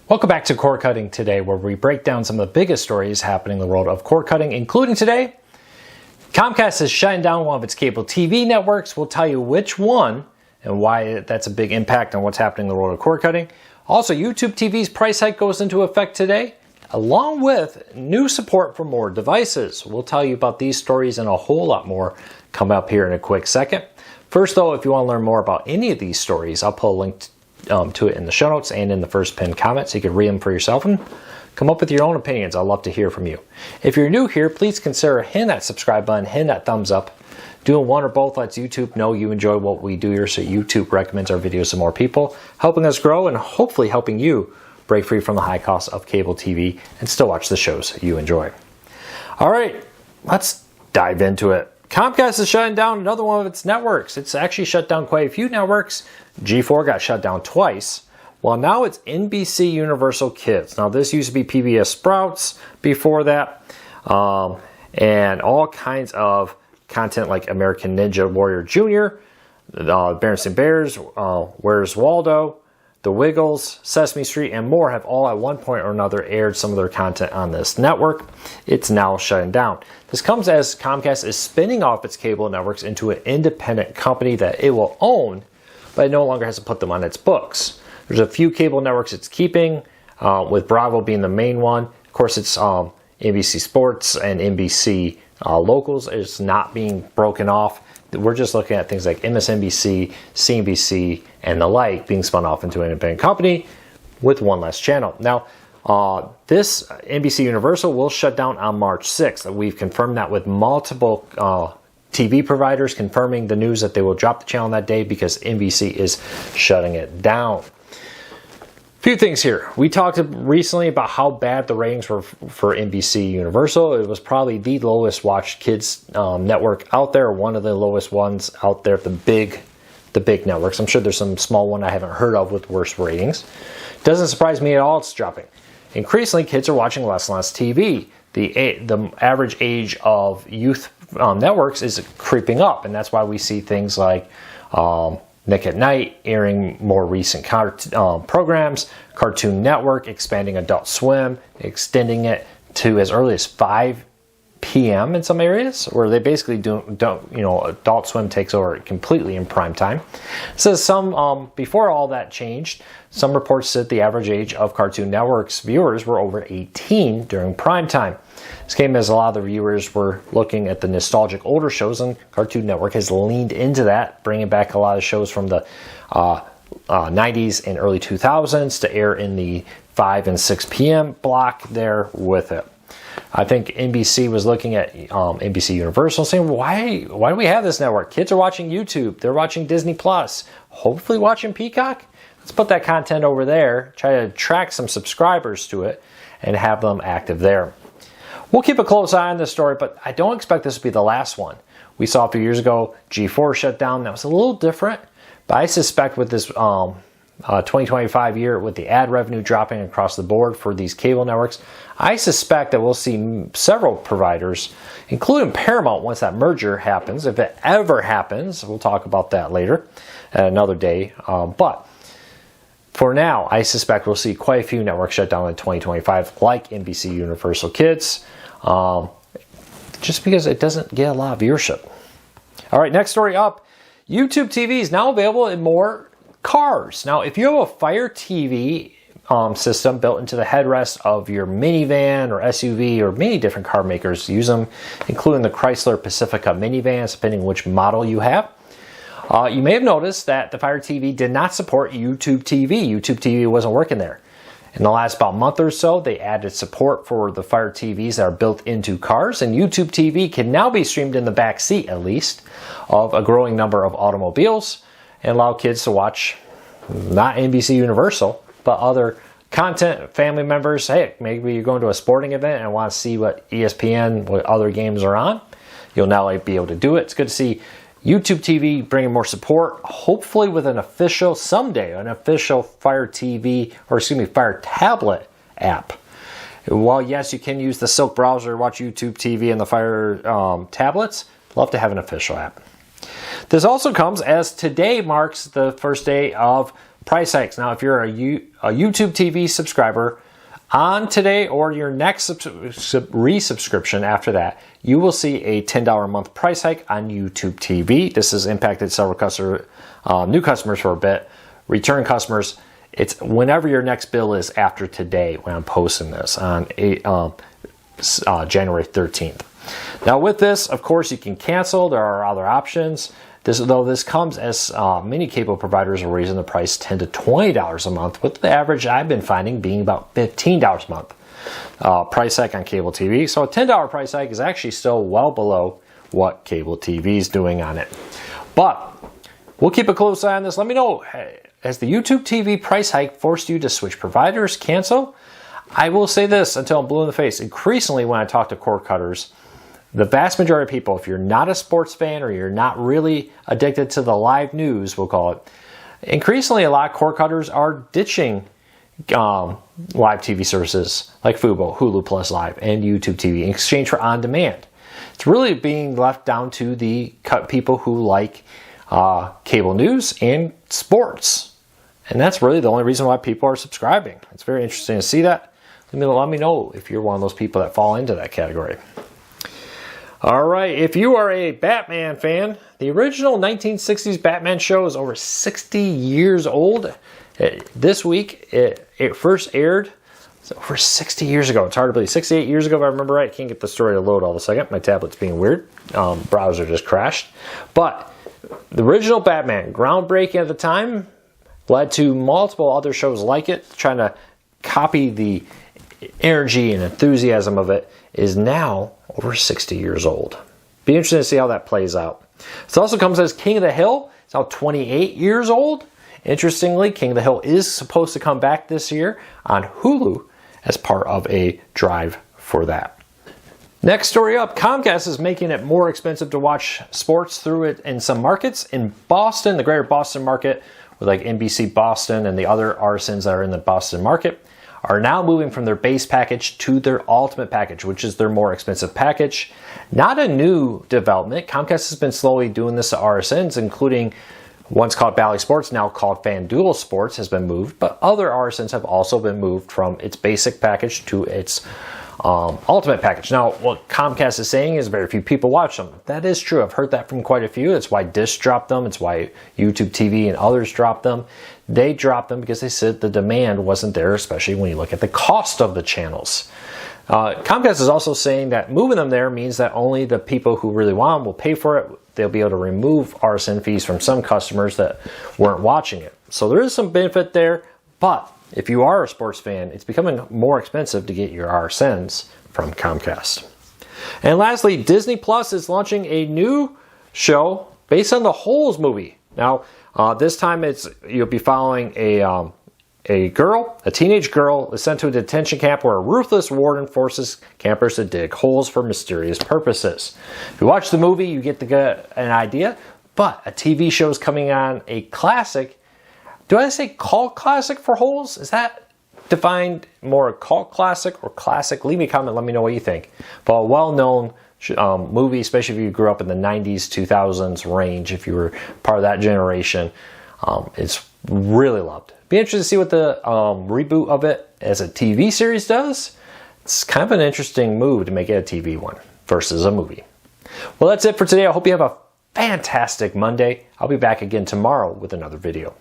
Welcome back to Cord Cutting Today, where we break down some of the biggest stories happening in the world of cord cutting, including today, Comcast is shutting down one of its cable TV networks. We'll tell you which one and why that's a big impact on what's happening in the world of cord cutting. Also, YouTube TV's price hike goes into effect today, along with new support for more devices. We'll tell you about these stories and a whole lot more coming up here in a quick second. First, though, if you want to learn more about any of these stories, I'll put a link to it in the show notes and in the first pinned comment so you can read them for yourself and come up with your own opinions. I'd love to hear from you. If you're new here, please consider hitting that subscribe button, hitting that thumbs up. Doing one or both lets YouTube know you enjoy what we do here, so YouTube recommends our videos to more people, helping us grow and hopefully helping you break free from the high cost of cable TV and still watch the shows you enjoy. All right, let's dive into it. Comcast is shutting down another one of its networks. It's actually shut down quite a few networks. G4 got shut down twice. Well, now it's NBC Universal Kids. Now, this used to be PBS Sprouts before that, and all kinds of content like American Ninja Warrior Jr., Berenstain Bears, Where's Waldo, The Wiggles, Sesame Street, and more have all at one point or another aired some of their content on this network. It's now shutting down. This comes as Comcast is spinning off its cable networks into an independent company that it will own, but it no longer has to put them on its books. There's a few cable networks it's keeping, with Bravo being the main one. Of course, it's NBC Sports and NBC Locals is not being broken off. We're just looking at things like MSNBC, CNBC, and the like being spun off into an independent company with one less channel. Now, this NBC Universal will shut down on March 6th. We've confirmed that with multiple TV providers confirming the news that they will drop the channel that day because NBC is shutting it down. Few things here. We talked recently about how bad the ratings were for NBC Universal. It was probably the lowest watched kids network out there, one of the lowest ones out there, the big networks. I'm sure there's some small one I haven't heard of with worse ratings. Doesn't surprise me at all it's dropping. Increasingly, kids are watching less and less TV. The average age of youth networks is creeping up, and that's why we see things like Nick at Night airing more recent programs, Cartoon Network expanding Adult Swim, extending it to as early as 5 p.m. in some areas, where they basically Adult Swim takes over completely in prime time. So before all that changed, some reports said the average age of Cartoon Network's viewers were over 18 during prime time. This came as a lot of the viewers were looking at the nostalgic older shows, and Cartoon Network has leaned into that, bringing back a lot of shows from the 90s and early 2000s to air in the 5 and 6 p.m. block there with it. I think NBC was looking at NBC Universal saying, why do we have this network? Kids are watching YouTube. They're watching Disney Plus. Hopefully watching Peacock. Let's put that content over there, try to attract some subscribers to it, and have them active there. We'll keep a close eye on this story, but I don't expect this to be the last one. We saw a few years ago, G4 shut down. That was a little different, but I suspect with this 2025 year, with the ad revenue dropping across the board for these cable networks, I suspect that we'll see several providers, including Paramount, once that merger happens. If it ever happens, we'll talk about that later at another day. But for now, I suspect we'll see quite a few networks shut down in 2025, like NBC Universal Kids, just because it doesn't get a lot of viewership. All right, next story up. YouTube TV is now available in more cars. Now, if you have a Fire TV system built into the headrest of your minivan or SUV, or many different car makers use them, including the Chrysler Pacifica minivans, depending on which model you have. You may have noticed that the Fire TV did not support YouTube TV. YouTube TV wasn't working there. In the last about month or so, they added support for the Fire TVs that are built into cars, and YouTube TV can now be streamed in the back seat, at least, of a growing number of automobiles, and allow kids to watch not NBC Universal, but other content, family members. Hey, maybe you're going to a sporting event and want to see what ESPN, what other games are on. You'll now be able to do it. It's good to see YouTube TV bringing more support, hopefully with an official, someday, an official Fire TV, or excuse me, Fire tablet app. While yes, you can use the Silk browser to watch YouTube TV and the Fire tablets, love to have an official app. This also comes as today marks the first day of price hikes. Now, if you're a YouTube TV subscriber on today or your next resubscription after that, you will see a $10 a month price hike on YouTube TV. This has impacted several new customers for a bit. Return customers, it's whenever your next bill is after today when I'm posting this on January 13th. Now with this, of course, you can cancel. There are other options. This comes as many cable providers are raising the price $10 to $20 a month, with the average I've been finding being about $15 a month. Price hike on cable TV. So a $10 price hike is actually still well below what cable TV is doing on it. But we'll keep a close eye on this. Let me know, has the YouTube TV price hike forced you to switch providers, cancel? I will say this until I'm blue in the face. Increasingly, when I talk to cord cutters, the vast majority of people, if you're not a sports fan or you're not really addicted to the live news, we'll call it, increasingly a lot of cord cutters are ditching live TV services like Fubo, Hulu Plus Live, and YouTube TV in exchange for on-demand. It's really being left down to the people who like cable news and sports. And that's really the only reason why people are subscribing. It's very interesting to see that. Let me know if you're one of those people that fall into that category. All right, if you are a Batman fan, the original 1960s Batman show is over 60 years old. This week, it first aired over 60 years ago. It's hard to believe. 68 years ago, if I remember right. I can't get the story to load all of a second. My tablet's being weird. Browser just crashed. But the original Batman, groundbreaking at the time, led to multiple other shows like it, trying to copy the energy and enthusiasm of it, is now over 60 years old. Be interesting to see how that plays out. This also comes as King of the Hill. It's now 28 years old. Interestingly, King of the Hill is supposed to come back this year on Hulu as part of a drive for that. Next story up, Comcast is making it more expensive to watch sports through it in some markets. In Boston, the greater Boston market, with like NBC Boston and the other RSNs that are in the Boston market, are now moving from their base package to their ultimate package, which is their more expensive package. Not a new development. Comcast has been slowly doing this to RSNs, including once called Bally Sports, now called FanDuel Sports, has been moved, but other RSNs have also been moved from its basic package to its ultimate package. Now, what Comcast is saying is very few people watch them. That is true. I've heard that from quite a few. That's why Dish dropped them. It's why YouTube TV and others dropped them. They dropped them because they said the demand wasn't there, especially when you look at the cost of the channels. Comcast is also saying that moving them there means that only the people who really want them will pay for it. They'll be able to remove RSN fees from some customers that weren't watching it. So there is some benefit there, but if you are a sports fan, it's becoming more expensive to get your RSNs from Comcast. And lastly, Disney Plus is launching a new show based on the Holes movie. Now, this time you'll be following a teenage girl is sent to a detention camp where a ruthless warden forces campers to dig holes for mysterious purposes. If you watch the movie, you get an idea, but a TV show is coming on, a classic. Do I say cult classic for Holes? Is that defined more a cult classic or classic? Leave me a comment, let me know what you think. But a well-known movie, especially if you grew up in the 90s, 2000s range, if you were part of that generation, it's really loved. Be interested to see what the reboot of it as a TV series does. It's kind of an interesting move to make it a TV one versus a movie. Well, that's it for today. I hope you have a fantastic Monday. I'll be back again tomorrow with another video.